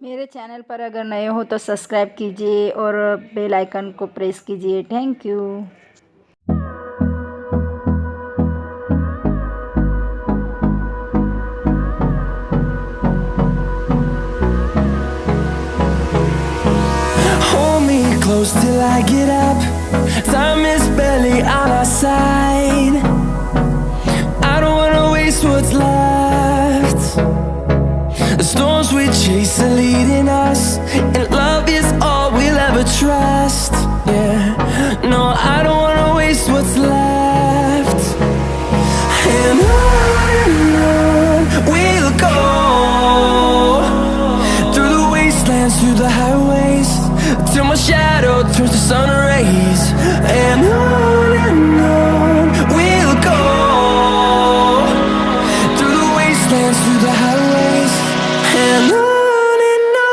मेरे चैनल पर अगर नए हो तो सब्सक्राइब कीजिए और बेल आइकन को प्रेस कीजिए। Thank you. Hold me close till I get up. Time is barely on our side. I don't wanna waste what's left. The storms we chase are leading us, and love is all we'll ever trust. Yeah, no, I don't wanna waste what's left. And on we'll go, through the wastelands, through the highways, till my shadow turns to sun rays. And on we'll go, through the wastelands, through the highways, and on we'll go.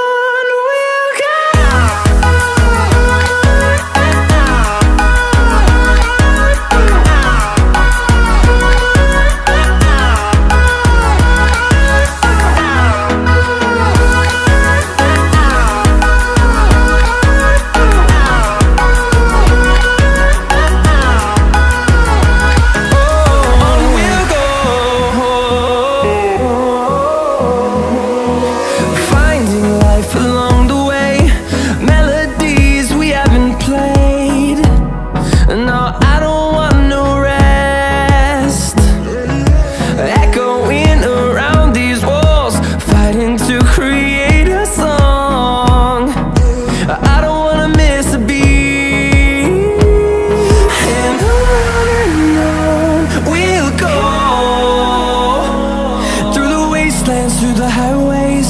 Through the highways,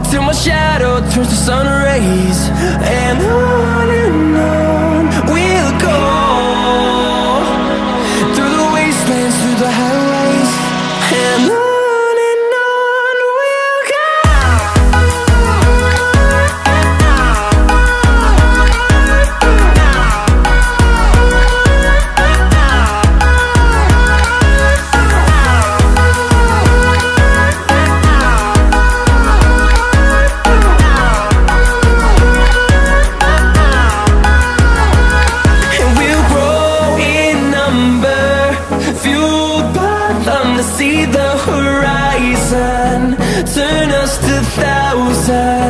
till my shadow turns to sun rays. And on we'll go, through the wastelands, through the highways, and on we'll go. See the horizon, turn us to thousands.